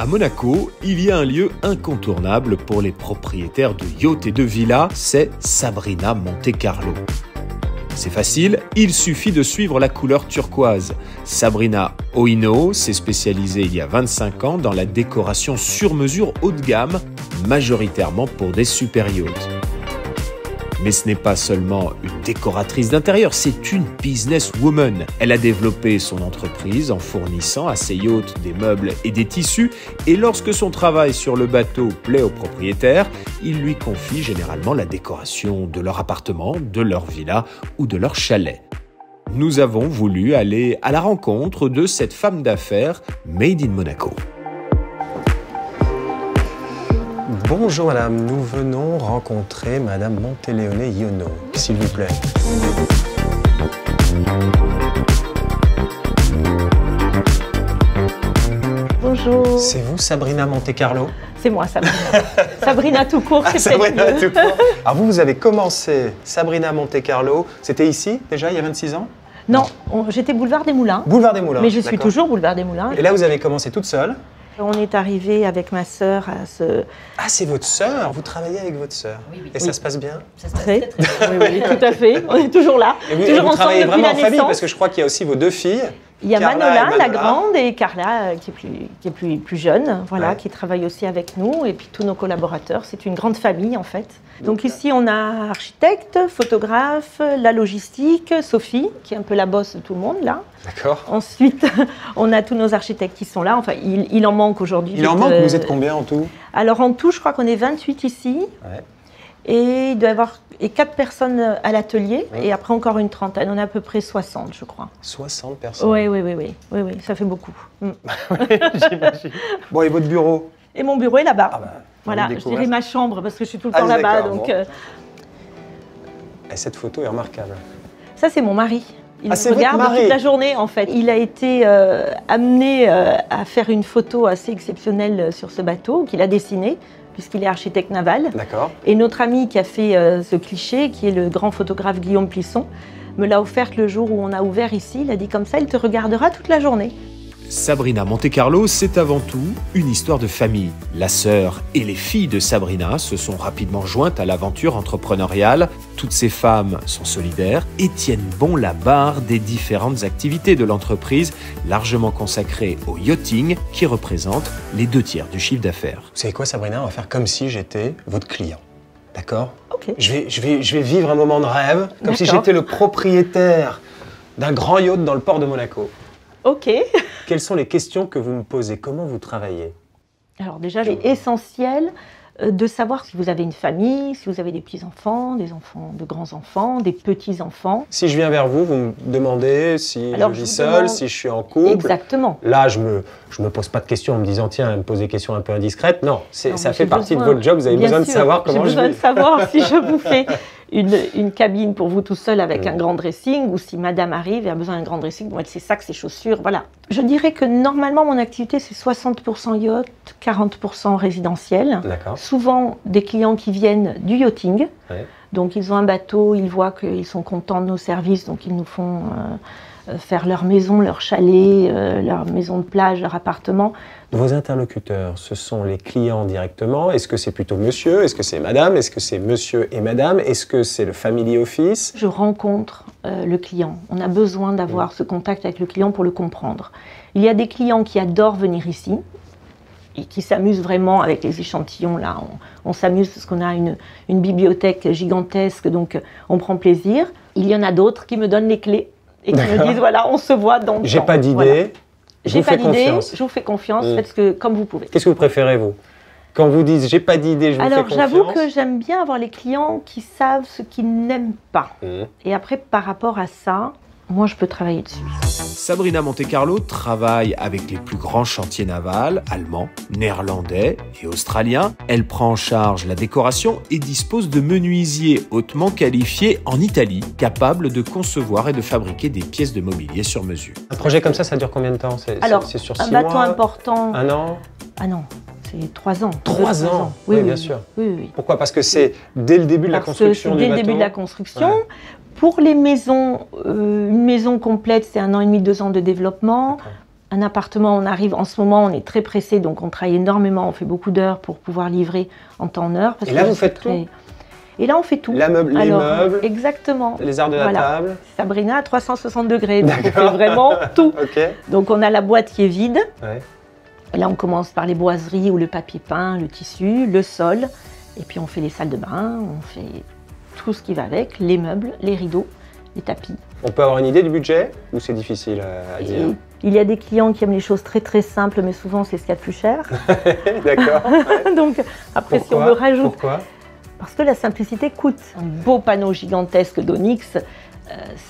À Monaco, il y a un lieu incontournable pour les propriétaires de yachts et de villas, c'est Sabrina Monte Carlo. C'est facile, il suffit de suivre la couleur turquoise. Sabrina Oino s'est spécialisée il y a 25 ans dans la décoration sur mesure haut de gamme, majoritairement pour des super yachts. Mais ce n'est pas seulement une décoratrice d'intérieur, c'est une businesswoman. Elle a développé son entreprise en fournissant à ses yachts des meubles et des tissus, et lorsque son travail sur le bateau plaît aux propriétaires, il lui confie généralement la décoration de leur appartement, de leur villa ou de leur chalet. Nous avons voulu aller à la rencontre de cette femme d'affaires made in Monaco. Bonjour madame, nous venons rencontrer madame Monteleone Iono, s'il vous plaît. Bonjour. C'est vous Sabrina Monte Carlo? C'est moi Sabrina. Sabrina tout court, c'est Sabrina peut-être tout court. Alors vous avez commencé Sabrina Monte Carlo, c'était ici déjà il y a 26 ans? Non, j'étais boulevard des Moulins. Boulevard des Moulins. Mais je suis toujours boulevard des Moulins. Et là vous avez commencé toute seule? On est arrivé avec ma sœur à ce... Ah, c'est votre sœur? Vous travaillez avec votre sœur? Oui, oui. Et ça se passe bien? Ça se passe très, très bien. Oui, tout à fait. On est toujours là. Et toujours vous travaillez ensemble vraiment depuis en famille, naissance. parce que je crois qu'il y a aussi vos deux filles. Il y a Carla Manola, et la grande, et Carla, qui est plus jeune, voilà, ouais. qui travaille aussi avec nous, et puis tous nos collaborateurs. C'est une grande famille, en fait. Donc ici, on a architecte, photographe, la logistique, Sophie, qui est un peu la boss de tout le monde, là. D'accord. Ensuite, on a tous nos architectes qui sont là. Enfin, il en manque aujourd'hui. Il en manque, vous êtes combien en tout? Alors, en tout, je crois qu'on est 28 ici. Ouais. Et il doit y avoir 4 personnes à l'atelier, et après encore une trentaine. On est à peu près 60, je crois. 60 personnes? Oui, ça fait beaucoup. J'imagine. Bon, et votre bureau? Et mon bureau est là-bas. Ah bah, voilà, je dirais ma chambre, parce que je suis tout le temps là-bas. Donc, bon. Et cette photo est remarquable. Ça, c'est mon mari. Il c'est me regarde votre mari toute la journée, en fait. Il a été amené à faire une photo assez exceptionnelle sur ce bateau, qu'il a dessiné, puisqu'il est architecte naval. D'accord. Et notre ami qui a fait ce cliché, qui est le grand photographe Guillaume Plisson, me l'a offerte le jour où on a ouvert ici. Il a dit comme ça, il te regardera toute la journée. Sabrina Monte Carlo, c'est avant tout une histoire de famille. La sœur et les filles de Sabrina se sont rapidement jointes à l'aventure entrepreneuriale. Toutes ces femmes sont solidaires et tiennent bon la barre des différentes activités de l'entreprise, largement consacrée au yachting, qui représente les 2/3 du chiffre d'affaires. Vous savez quoi, Sabrina? On va faire comme si j'étais votre client. D'accord? Ok. Je vais vivre un moment de rêve, comme si j'étais le propriétaire d'un grand yacht dans le port de Monaco. Ok. Quelles sont les questions que vous me posez? Comment vous travaillez? Alors déjà, il est essentiel de savoir si vous avez une famille, si vous avez des petits-enfants, des enfants, de grands-enfants, des petits-enfants. Si je viens vers vous, vous me demandez si je vis seul, si je suis en couple. Exactement. Là, je me pose pas de questions en me disant tiens, elle me pose des questions un peu indiscrètes. Non, ça fait partie de votre job. Vous avez besoin de savoir comment je vis. J'ai besoin de savoir si je vous fais une cabine pour vous tout seul avec un grand dressing, ou si madame arrive et a besoin d'un grand dressing, bon, elle sait ça, que ses chaussures, voilà. Je dirais que normalement, mon activité, c'est 60% yacht, 40% résidentiel. D'accord. Souvent, des clients qui viennent du yachting. Ouais. Donc, ils ont un bateau, ils voient qu'ils sont contents de nos services, donc ils nous font faire leur maison, leur chalet, leur maison de plage, leur appartement. Vos interlocuteurs, ce sont les clients directement? Est-ce que c'est plutôt monsieur? Est-ce que c'est madame? Est-ce que c'est monsieur et madame? Est-ce que c'est le family office? Je rencontre le client. On a besoin d'avoir ce contact avec le client pour le comprendre. Il y a des clients qui adorent venir ici et qui s'amusent vraiment avec les échantillons. Là, on s'amuse parce qu'on a une bibliothèque gigantesque, donc on prend plaisir. Il y en a d'autres qui me donnent les clés et qui me disent, voilà, on se voit dans le temps. J'ai pas d'idée. Voilà. J'ai pas d'idée, confiance. je vous fais confiance, faites ce que, comme vous pouvez. Qu'est-ce que vous préférez, vous? Quand vous dites j'ai pas d'idée, je vous fais confiance. Alors j'avoue que j'aime bien avoir les clients qui savent ce qu'ils n'aiment pas. Et après, par rapport à ça, moi je peux travailler dessus. Sabrina Monte Carlo travaille avec les plus grands chantiers navals, allemands, néerlandais et australiens. Elle prend en charge la décoration et dispose de menuisiers hautement qualifiés en Italie, capables de concevoir et de fabriquer des pièces de mobilier sur mesure. Un projet comme ça dure combien de temps? Alors, c'est sur 6 un bateau mois, important... Un an? Ah non, c'est 3 ans. 3 ans? Oui, bien sûr. Oui. Pourquoi? Parce que c'est dès le début de la construction du bateau? Dès le début de la construction. Ouais. Pour les maisons, une maison complète, c'est 1 an et demi, 2 ans de développement. Un appartement, on arrive, en ce moment, on est très pressé, donc on travaille énormément, on fait beaucoup d'heures pour pouvoir livrer en temps-heure. Et là, vous faites tout ? Et là, on fait tout. Les meubles, exactement. Les arts de la table. Sabrina à 360 degrés, donc on fait vraiment tout. Okay. Donc on a la boîte qui est vide. Ouais. Là, on commence par les boiseries ou le papier peint, le tissu, le sol. Et puis on fait les salles de bain, on fait tout ce qui va avec, les meubles, les rideaux, les tapis. On peut avoir une idée du budget ou c'est difficile à dire? Il y a des clients qui aiment les choses très très simples, mais souvent c'est ce qu'il y a de plus cher. D'accord. Ouais. Donc après, si on me rajoute... Pourquoi? Parce que la simplicité coûte. Un beau panneau gigantesque d'onyx,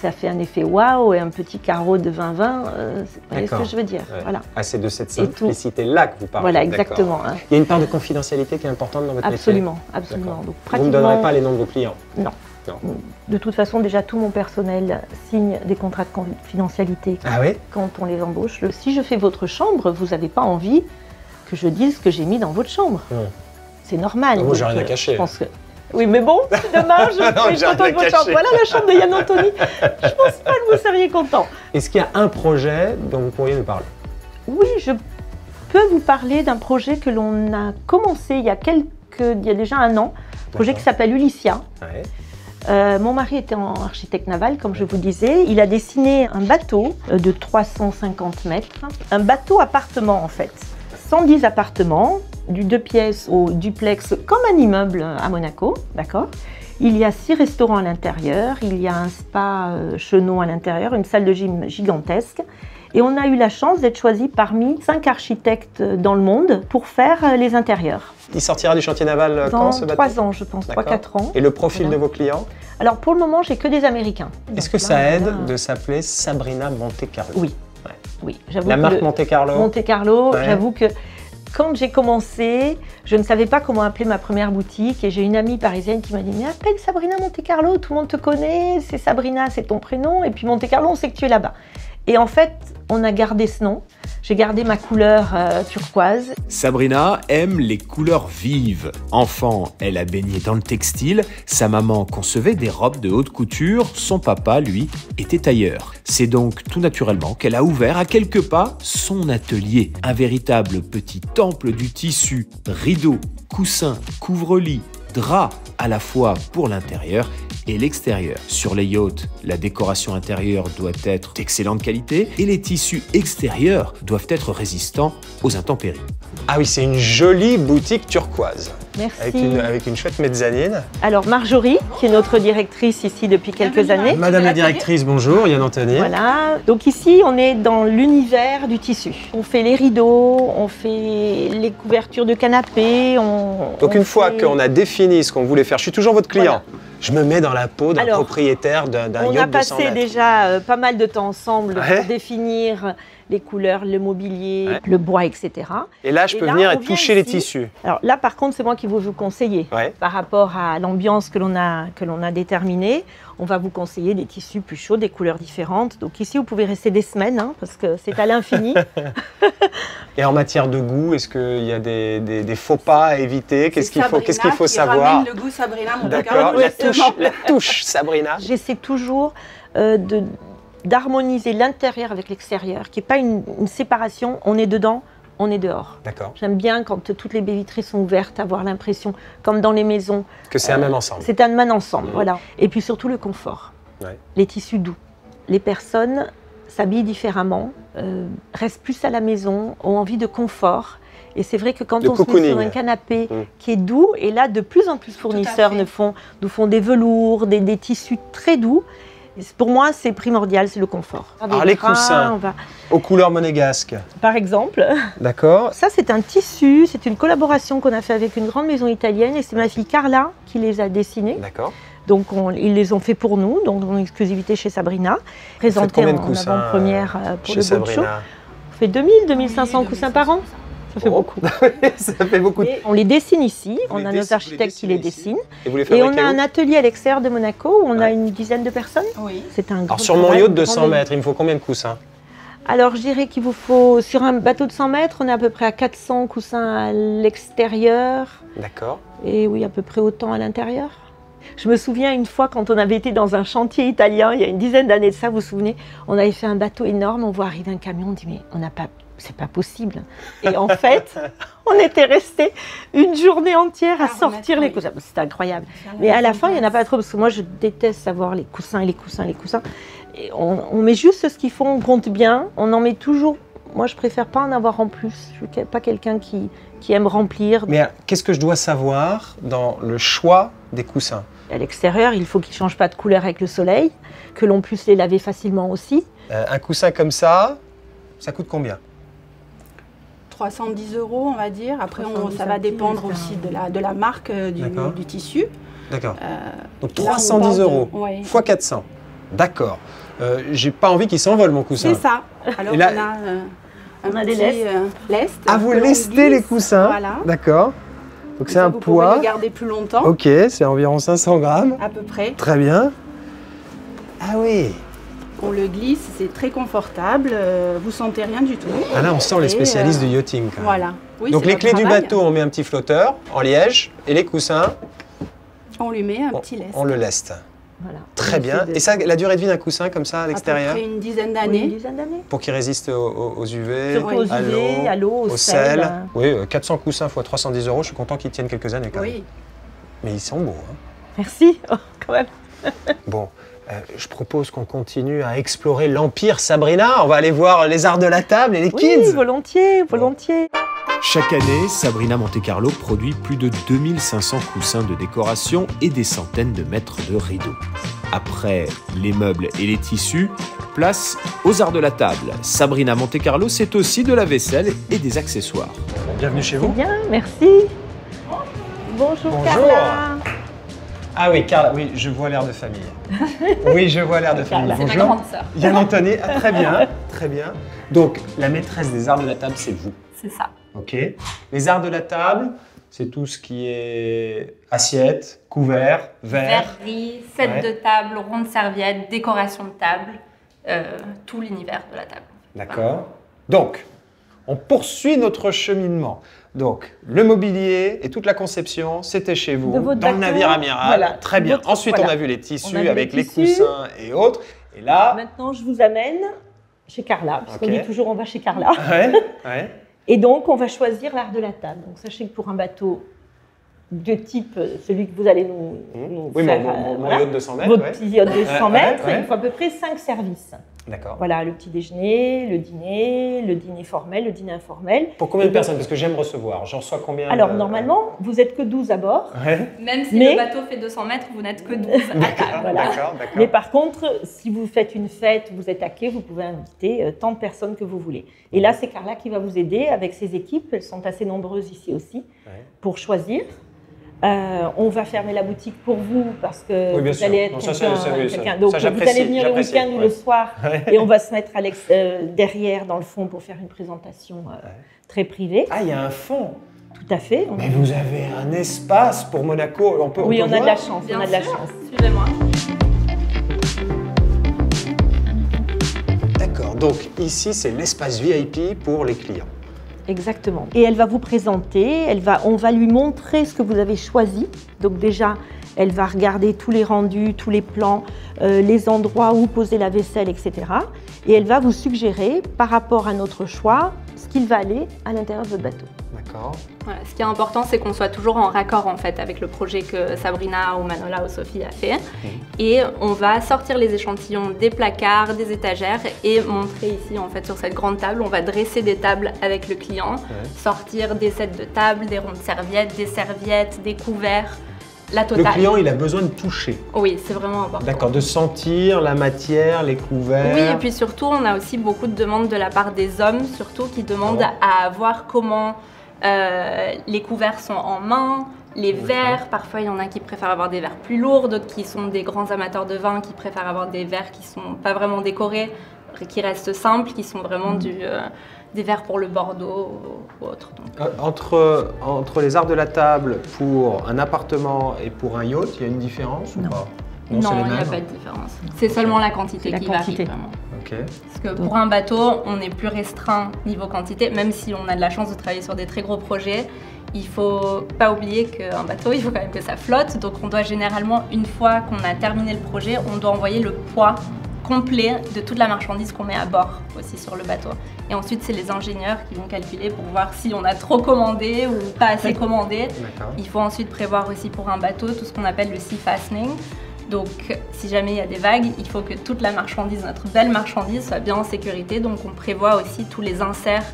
ça fait un effet waouh, et un petit carreau de 20-20, vous voyez ce que je veux dire. Ouais. Voilà. Ah, c'est de cette simplicité-là que vous parlez. Voilà, exactement. Hein. Il y a une part de confidentialité qui est importante dans votre absolument, métier? Absolument. Donc, Vous ne donnerez pas les noms de vos clients? Non. Non. De toute façon, déjà, tout mon personnel signe des contrats de confidentialité quand on les embauche. Si je fais votre chambre, vous n'avez pas envie que je dise ce que j'ai mis dans votre chambre. C'est normal. Moi, j'ai rien à cacher. Je pense que... Oui, mais bon, c'est dommage, je fais une photo de votre chambre. Voilà la chambre de Yann Anthony. Je ne pense pas que vous seriez content. Est-ce qu'il y a un projet dont vous pourriez nous parler? Oui, je peux vous parler d'un projet que l'on a commencé il y a déjà un an. Un projet qui s'appelle Ulycia. Ouais. Mon mari était architecte naval, comme je vous disais. Il a dessiné un bateau de 350 mètres. Un bateau appartement, en fait. 110 appartements, du 2 pièces au duplex, comme un immeuble à Monaco, d'accord. Il y a 6 restaurants à l'intérieur, il y a un spa Chenot à l'intérieur, une salle de gym gigantesque. Et on a eu la chance d'être choisi parmi 5 architectes dans le monde pour faire les intérieurs. Il sortira du chantier naval quand, ce bateau? 3 ans, je pense, 3-4 ans. Et le profil de vos clients? Alors pour le moment, j'ai que des Américains. Est-ce que ça aide de s'appeler Sabrina Monte Carlo? Oui. Oui, la marque Monte Carlo. Monte Carlo, j'avoue que quand j'ai commencé, je ne savais pas comment appeler ma première boutique et j'ai une amie parisienne qui m'a dit « Mais appelle Sabrina Monte Carlo, tout le monde te connaît, c'est Sabrina, c'est ton prénom, et puis Monte Carlo, on sait que tu es là-bas. » Et en fait, on a gardé ce nom. J'ai gardé ma couleur turquoise. Sabrina aime les couleurs vives. Enfant, elle a baigné dans le textile. Sa maman concevait des robes de haute couture. Son papa, lui, était tailleur. C'est donc tout naturellement qu'elle a ouvert à quelques pas son atelier. Un véritable petit temple du tissu. Rideaux, coussins, couvre-lit, draps, à la fois pour l'intérieur et l'extérieur. Sur les yachts, la décoration intérieure doit être d'excellente qualité et les tissus extérieurs doivent être résistants aux intempéries. Ah oui, c'est une jolie boutique turquoise. Merci. Avec une chouette mezzanine. Alors Marjorie, qui est notre directrice ici depuis quelques années. Madame la directrice, bonjour, Yann Anthony. Voilà, donc ici on est dans l'univers du tissu. On fait les rideaux, on fait les couvertures de canapé. Donc une fois qu'on a défini ce qu'on voulait faire, je suis toujours votre client. Voilà. Je me mets dans la peau d'un propriétaire d'un yacht de 100 mètres. On a passé déjà pas mal de temps ensemble pour définir les couleurs, le mobilier, le bois, etc. Et là, je peux venir et toucher les tissus. Alors là, par contre, c'est moi qui vais vous conseiller. Par rapport à l'ambiance que l'on a déterminée, on va vous conseiller des tissus plus chauds, des couleurs différentes. Donc ici, vous pouvez rester des semaines, hein, parce que c'est à l'infini. Et en matière de goût, est-ce qu'il y a des faux pas à éviter? Qu'est-ce qu'il faut savoir? Ramène le goût Sabrina. D'accord, la touche Sabrina. J'essaie toujours d'harmoniser l'intérieur avec l'extérieur, qu'il n'y ait pas une séparation, on est dedans, on est dehors. D'accord. J'aime bien quand toutes les baies vitrées sont ouvertes, avoir l'impression, comme dans les maisons, que c'est un même ensemble. C'est un même ensemble, voilà. Et puis surtout le confort, les tissus doux. Les personnes s'habillent différemment, restent plus à la maison, ont envie de confort. Et c'est vrai que quand on se met sur un canapé qui est doux, et là de plus en plus fournisseurs nous font des velours, des tissus très doux. Pour moi, c'est primordial, c'est le confort. Alors les coussins, aux couleurs monégasques. Par exemple. D'accord. Ça, c'est un tissu, c'est une collaboration qu'on a fait avec une grande maison italienne et c'est ma fille Carla qui les a dessinés. D'accord. Donc ils les ont fait pour nous, donc en exclusivité chez Sabrina. Présenté en avant-première pour le Boat Show. On fait 2000-2500 coussins par an. Ça fait beaucoup. Ça fait beaucoup. Et on les dessine ici, on a nos architectes qui les dessinent. Et on a un atelier à l'extérieur de Monaco où on a une dizaine de personnes. Oui. C'est un grand Alors sur mon yacht de 100 mètres, il me faut combien de coussins? Alors je dirais qu'il vous faut, sur un bateau de 100 mètres, on est à peu près à 400 coussins à l'extérieur. D'accord. Et oui, à peu près autant à l'intérieur. Je me souviens une fois quand on avait été dans un chantier italien, il y a une dizaine d'années de ça, vous vous souvenez, on avait fait un bateau énorme, on voit arriver un camion, on dit mais on n'a pas, c'est pas possible. Et en fait, on était resté une journée entière à sortir les coussins. C'était incroyable. Mais à la fin, il n'y en a pas trop, parce que moi je déteste savoir les coussins et les coussins et les coussins. Et on met juste ce qu'il faut, on compte bien, on en met toujours. Moi je préfère pas en avoir en plus, je ne suis pas quelqu'un qui aime remplir. Mais qu'est-ce que je dois savoir dans le choix des coussins? À l'extérieur, il faut qu'ils ne changent pas de couleur avec le soleil, que l'on puisse les laver facilement aussi. Un coussin comme ça coûte combien? 310 €, on va dire. Après, ça va dépendre aussi de la marque du tissu. D'accord. Donc 310 € ouais. x 400. D'accord. J'ai pas envie qu'il s'envole mon coussin. C'est ça. Alors là, on a des lestes. Ah, vous lestez les coussins? Voilà. D'accord. Donc c'est un poids. Vous pouvez le garder plus longtemps. Ok, c'est environ 500 grammes. À peu près. Très bien. Ah oui. On le glisse, c'est très confortable. Vous sentez rien du tout. Ah là, on sent les spécialistes du yachting. Quand même. Voilà. Oui, donc les clés du bateau, on met un petit flotteur en liège et les coussins. On lui met un petit lest. On le leste. Voilà. Très bien. Et ça, la durée de vie d'un coussin comme ça à l'extérieur? À peu près une dizaine d'années. Oui, une dizaine d'années. Pour qu'il résiste aux UV, à l'eau, au sel. Oui, 400 coussins x 310 €, je suis content qu'ils tiennent quelques années quand même. Mais ils sont beaux. Hein. Merci, quand même. Bon, je propose qu'on continue à explorer l'Empire Sabrina. On va aller voir les arts de la table et les kids. Oui, volontiers, volontiers. Chaque année, Sabrina Monte-Carlo produit plus de 2500 coussins de décoration et des centaines de mètres de rideaux. Après les meubles et les tissus, place aux arts de la table. Sabrina Monte-Carlo, c'est aussi de la vaisselle et des accessoires. Bienvenue chez vous. Bien, merci. Bonjour. Carla. Ah oui, Carla, oui, je vois l'air de famille. Oui, je vois l'air de famille. C'est ma grande sœur. Yann Anthony, très bien, très bien. Donc, la maîtresse des arts de la table, c'est vous. C'est ça. Ok. Les arts de la table, c'est tout ce qui est assiette, couvert, verre. Verrerie, set de table, ronde serviette, décoration de table, tout l'univers de la table. D'accord. Donc, on poursuit notre cheminement. Donc, le mobilier et toute la conception, c'était chez vous, dans le navire amiral. Voilà. Très bien. Ensuite, on a vu les tissus avec les coussins et autres. Et là... Maintenant, je vous amène chez Carla, parce qu'on dit toujours on va chez Carla. Ouais. Et donc, on va choisir l'art de la table. Donc, sachez que pour un bateau de type, celui que vous allez nous faire... Mon yacht de 200 mètres. Votre petit yacht de 100 mètres, il faut à peu près 5 services. D'accord. Voilà, le petit déjeuner, le dîner formel, le dîner informel. Pour combien de personnes? Parce que j'aime recevoir. J'en reçois combien? Alors, normalement, vous n'êtes que 12 à bord. Ouais. Même si le bateau fait 200 mètres, vous n'êtes que 12 à table. Voilà. D'accord. Mais par contre, si vous faites une fête, vous êtes à quai, vous pouvez inviter tant de personnes que vous voulez. Et là, c'est Carla qui va vous aider avec ses équipes. Elles sont assez nombreuses ici aussi pour choisir. On va fermer la boutique pour vous parce que vous allez être quelqu'un. Donc vous allez venir le week-end ou le soir et on va se mettre derrière dans le fond pour faire une présentation très privée. Ah, il y a un fond. Tout à fait. Mais vous avez un espace pour Monaco. On peut on a voir. de la chance. Bien on a de la sûr. chance. Suivez-moi. D'accord. Donc ici, c'est l'espace VIP pour les clients. Exactement. Et elle va vous présenter, on va lui montrer ce que vous avez choisi. Donc déjà, elle va regarder tous les rendus, tous les plans, les endroits où poser la vaisselle, etc. Et elle va vous suggérer, par rapport à notre choix, ce qu'il va aller à l'intérieur de votre bateau. D'accord. Voilà, ce qui est important, c'est qu'on soit toujours en raccord en fait avec le projet que Sabrina ou Manola ou Sophie a fait. Et on va sortir les échantillons des placards, des étagères et montrer ici en fait sur cette grande table. On va dresser des tables avec le client, sortir des sets de table, des rondes serviettes, des couverts. La totale. Le client, il a besoin de toucher. Oui, c'est vraiment important. D'accord, de sentir la matière, les couverts. Oui, et puis surtout, on a aussi beaucoup de demandes de la part des hommes, surtout qui demandent à voir comment les couverts sont en main, les verres. Parfois, il y en a qui préfèrent avoir des verres plus lourds, d'autres qui sont des grands amateurs de vin, qui préfèrent avoir des verres qui ne sont pas vraiment décorés, qui restent simples, qui sont vraiment des verres pour le Bordeaux ou autre. Entre les arts de la table pour un appartement et pour un yacht, il y a une différence ou pas? Non, il n'y a pas de différence. C'est seulement la quantité qui varie vraiment. Okay. Parce que pour un bateau, on est plus restreint niveau quantité, même si on a de la chance de travailler sur des très gros projets. il faut pas oublier qu'un bateau, il faut quand même que ça flotte. Donc on doit généralement, une fois qu'on a terminé le projet, on doit envoyer le poids complet de toute la marchandise qu'on met à bord aussi sur le bateau. Et ensuite, c'est les ingénieurs qui vont calculer pour voir si on a trop commandé ou pas assez commandé. Il faut ensuite prévoir aussi pour un bateau tout ce qu'on appelle le sea fastening. Donc, si jamais il y a des vagues, il faut que toute la marchandise, notre belle marchandise, soit bien en sécurité. Donc, on prévoit aussi tous les inserts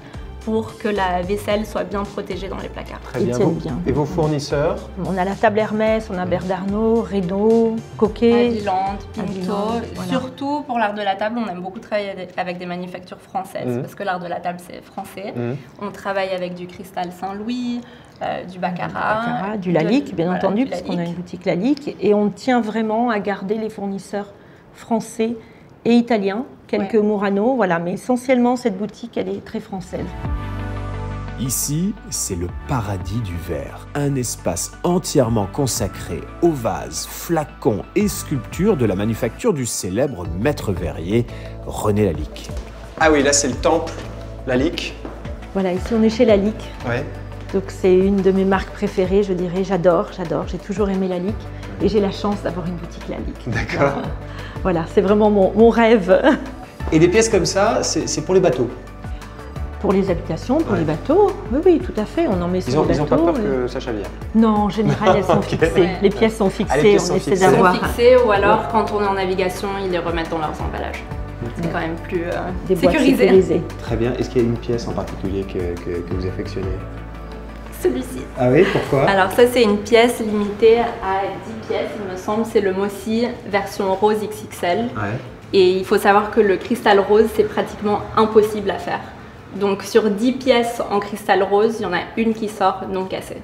pour que la vaisselle soit bien protégée dans les placards. Très bien. Et vos fournisseurs? On a la table Hermès, on a Bernardino, Renault, Coquet, Haviland, Pinto. Voilà. Surtout pour l'art de la table, on aime beaucoup travailler avec des manufactures françaises parce que l'art de la table, c'est français. On travaille avec du Cristal Saint-Louis, du Baccarat, du Lalique, bien entendu, parce qu'on a une boutique Lalique. Et on tient vraiment à garder les fournisseurs français et italiens, quelques Murano, voilà. Mais essentiellement, cette boutique, elle est très française. Ici, c'est le paradis du verre, un espace entièrement consacré aux vases, flacons et sculptures de la manufacture du célèbre maître verrier René Lalique. Ah oui, là c'est le temple Lalique. Voilà, ici on est chez Lalique. Ouais. Donc c'est une de mes marques préférées, je dirais, j'adore, j'ai toujours aimé Lalique et j'ai la chance d'avoir une boutique Lalique. D'accord. Voilà, c'est vraiment mon rêve. Et des pièces comme ça, c'est pour les bateaux? Pour les habitations, pour les bateaux, oui, tout à fait, on en met sur les bateaux. Ils n'ont pas peur que ça chavire? Non, en général, elles sont fixées. Les pièces sont fixées, on essaie d'avoir. Elles sont fixées ou alors, quand on est en navigation, ils les remettent dans leurs emballages. C'est quand même plus sécurisé. Très bien. Est-ce qu'il y a une pièce en particulier que vous affectionnez? Celui-ci. Ah oui, pourquoi? Alors ça, c'est une pièce limitée à 10 pièces, il me semble. C'est le Mossy version rose XXL. Et il faut savoir que le cristal rose, c'est pratiquement impossible à faire. Donc sur 10 pièces en cristal rose, il y en a une qui sort non cassée.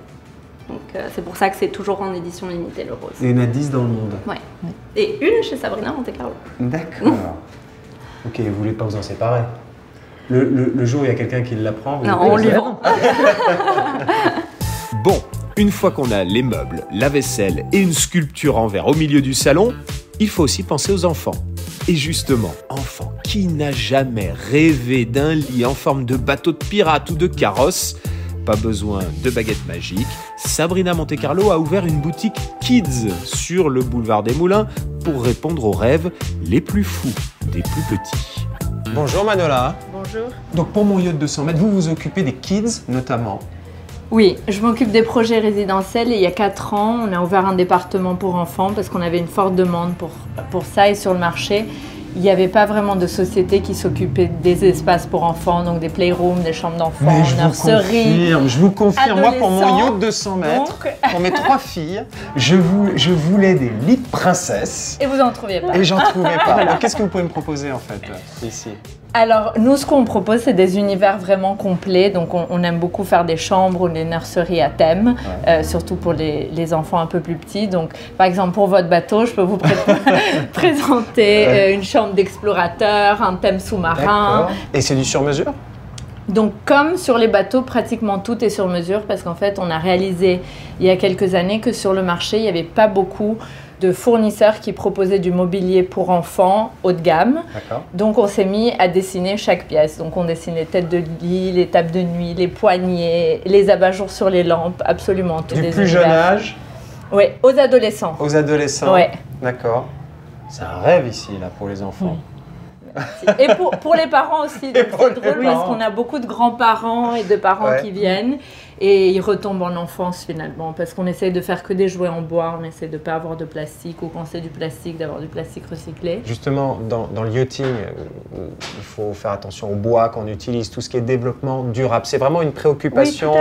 Donc c'est pour ça que c'est toujours en édition limitée, le rose. Et il y en a 10 dans le monde? Ouais. Et une chez Sabrina Monte Carlo. D'accord. Ok, vous ne voulez pas vous en séparer? Le jour où il y a quelqu'un qui l'apprend, non, on lui vend. Bon, une fois qu'on a les meubles, la vaisselle et une sculpture en verre au milieu du salon, il faut aussi penser aux enfants. Et justement, enfant, qui n'a jamais rêvé d'un lit en forme de bateau de pirate ou de carrosse? Pas besoin de baguette magique, Sabrina Monte Carlo a ouvert une boutique Kids sur le boulevard des Moulins pour répondre aux rêves les plus fous des plus petits. Bonjour Manola. Bonjour. Donc pour mon yacht de 200 mètres, vous vous occupez des kids notamment? Oui, je m'occupe des projets résidentiels et il y a 4 ans, on a ouvert un département pour enfants parce qu'on avait une forte demande pour ça et sur le marché, il n'y avait pas vraiment de société qui s'occupait des espaces pour enfants, donc des playrooms, des chambres d'enfants, nurseries. Je vous confirme, moi pour mon yacht de 200 mètres, pour mes 3 filles, je voulais des lits de princesse. Et vous n'en trouviez pas. Et j'en trouvais pas. Alors qu'est-ce que vous pouvez me proposer en fait ici? Alors, nous, ce qu'on propose, c'est des univers vraiment complets. Donc, on aime beaucoup faire des chambres ou des nurseries à thème, surtout pour les enfants un peu plus petits. Donc, par exemple, pour votre bateau, je peux vous présenter une chambre d'explorateur, un thème sous-marin. Et c'est du sur-mesure? Donc, comme sur les bateaux, pratiquement tout est sur mesure parce qu'en fait, on a réalisé il y a quelques années que sur le marché, il n'y avait pas beaucoup de fournisseurs qui proposaient du mobilier pour enfants haut de gamme. Donc on s'est mis à dessiner chaque pièce. Donc on dessine les têtes de lit, les tables de nuit, les poignées, les abat-jours sur les lampes, absolument tout. Du plus jeune âge? Oui, aux adolescents. Aux adolescents? Oui. D'accord. C'est un rêve ici, là, pour les enfants. Et pour les parents aussi. C'est drôle parce qu'on a beaucoup de grands-parents et de parents qui viennent. Et ils retombent en enfance finalement, parce qu'on essaie de faire que des jouets en bois, on essaie de ne pas avoir de plastique, ou quand c'est du plastique, d'avoir du plastique recyclé. Justement, dans le yachting, il faut faire attention au bois qu'on utilise, tout ce qui est développement durable. C'est vraiment une préoccupation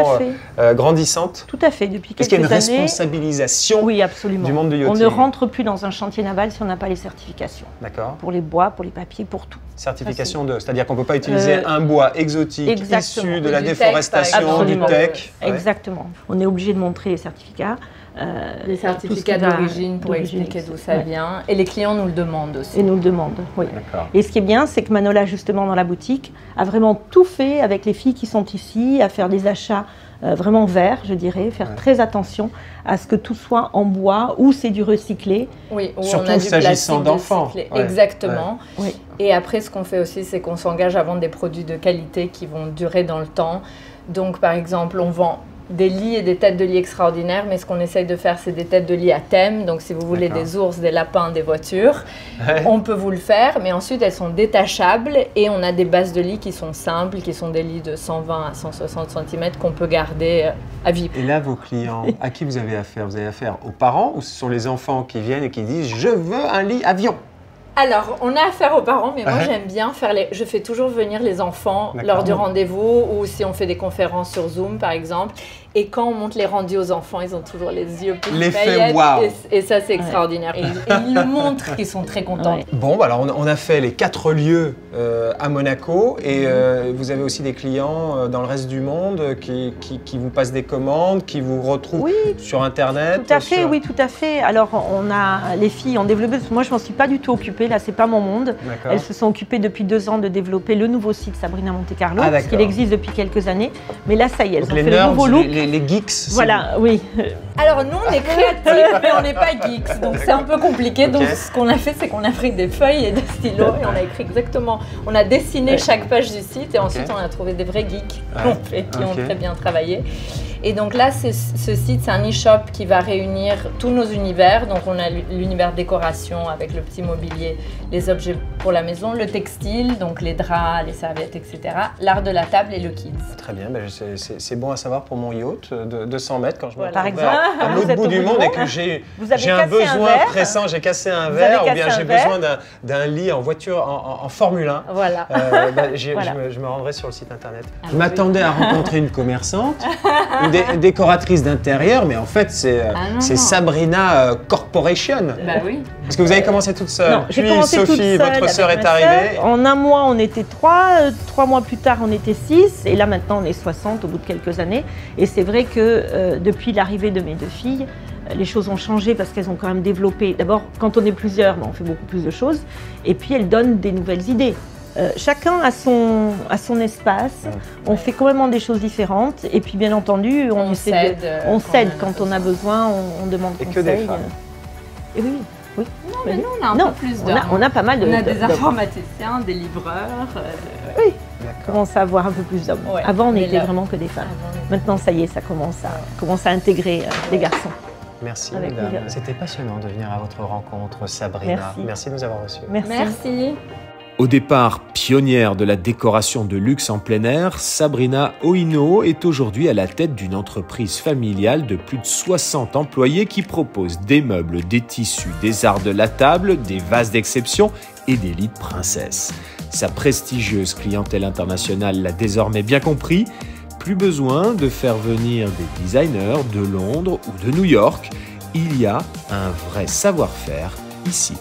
grandissante? Tout à fait, depuis quelques Est-ce années. qu'il y a une responsabilisation du monde du yachting? On ne rentre plus dans un chantier naval si on n'a pas les certifications. D'accord. Pour les bois, pour les papiers, pour tout. Certification c'est-à-dire qu'on ne peut pas utiliser un bois exotique issu de la déforestation, du tech. Exactement. On est obligé de montrer les certificats. Les certificats d'origine pour expliquer d'où ça vient. Et les clients nous le demandent aussi. Et nous le demandent, oui. Et ce qui est bien, c'est que Manola, justement, dans la boutique, a vraiment tout fait avec les filles qui sont ici, à faire des achats vraiment verts, je dirais, faire très attention à ce que tout soit en bois ou c'est du recyclé. Oui, ou surtout on a du s'agissant d'enfants. Exactement. Oui. Et après, ce qu'on fait aussi, c'est qu'on s'engage à vendre des produits de qualité qui vont durer dans le temps. Donc, par exemple, on vend des lits et des têtes de lit extraordinaires, mais ce qu'on essaye de faire, c'est des têtes de lit à thème. Donc, si vous voulez des ours, des lapins, des voitures, on peut vous le faire. Mais ensuite, elles sont détachables et on a des bases de lit qui sont simples, qui sont des lits de 120 à 160 cm qu'on peut garder à vie. Et là, vos clients, à qui vous avez affaire? Vous avez affaire aux parents ou ce sont les enfants qui viennent et qui disent « Je veux un lit avion ». Alors, on a affaire aux parents, mais moi j'aime bien faire je fais toujours venir les enfants lors du rendez-vous ou si on fait des conférences sur Zoom par exemple. Et quand on monte les rendus aux enfants, ils ont toujours les yeux pleins de paillettes. Wow. Et ça, c'est extraordinaire. Et ils le montrent qu'ils sont très contents. Ouais. Bon, bah alors on a fait les 4 lieux à Monaco et vous avez aussi des clients dans le reste du monde qui vous passent des commandes, qui vous retrouvent sur Internet. Tout à fait, oui, tout à fait. Alors, les filles ont développé, moi je ne m'en suis pas du tout occupée, là c'est pas mon monde. Elles se sont occupées depuis 2 ans de développer le nouveau site Sabrina Monte Carlo, parce qu'il existe depuis quelques années. Mais là, ça y est, elles ont fait le nouveau look. Les geeks. Voilà, oui. Alors nous, on est créatifs, mais on n'est pas geeks, donc c'est un peu compliqué. Donc ce qu'on a fait, c'est qu'on a pris des feuilles et des stylos et on a écrit exactement, on a dessiné chaque page du site et ensuite on a trouvé des vrais geeks qui ont très bien travaillé. Et donc là, ce site, c'est un e-shop qui va réunir tous nos univers. Donc on a l'univers décoration avec le petit mobilier, les objets pour la maison, le textile, donc les draps, les serviettes, etc. L'art de la table et le kids. Très bien, ben c'est bon à savoir pour mon yacht de 200 mètres quand je me Par exemple, à l'autre bout du monde et que j'ai un besoin pressant, j'ai cassé un verre ou bien j'ai besoin d'un lit en voiture en Formule 1. Voilà. Je me rendrai sur le site internet. Je m'attendais à rencontrer une commerçante. Une décoratrice d'intérieur, mais en fait, c'est Sabrina Corporation. Bah oui. Parce que vous avez commencé toute seule. Non, puis Sophie, votre sœur, est arrivée. En un mois, on était 3. 3 mois plus tard, on était 6. Et là, maintenant, on est 60 au bout de quelques années. Et c'est vrai que depuis l'arrivée de mes 2 filles, les choses ont changé parce qu'elles ont quand même développé. D'abord, quand on est plusieurs, on fait beaucoup plus de choses. Et puis, elles donnent des nouvelles idées. Chacun a son espace, on fait complètement des choses différentes et puis bien entendu on s'aide quand on a besoin, on demande conseil. Et que des femmes. Et oui. Non, mais nous on a un peu plus d'hommes. On a pas mal de. On a des informaticiens, des livreurs. Oui. On commence à avoir un peu plus d'hommes. Ouais, avant on n'était vraiment que des femmes. Maintenant ça y est, ça commence à intégrer les garçons. Merci mesdames. C'était passionnant de venir à votre rencontre, Sabrina. Merci de nous avoir reçus. Merci. Au départ pionnière de la décoration de luxe en plein air, Sabrina Oino est aujourd'hui à la tête d'une entreprise familiale de plus de 60 employés qui propose des meubles, des tissus, des arts de la table, des vases d'exception et des lits de princesse. Sa prestigieuse clientèle internationale l'a désormais bien compris. Plus besoin de faire venir des designers de Londres ou de New York. Il y a un vrai savoir-faire ici.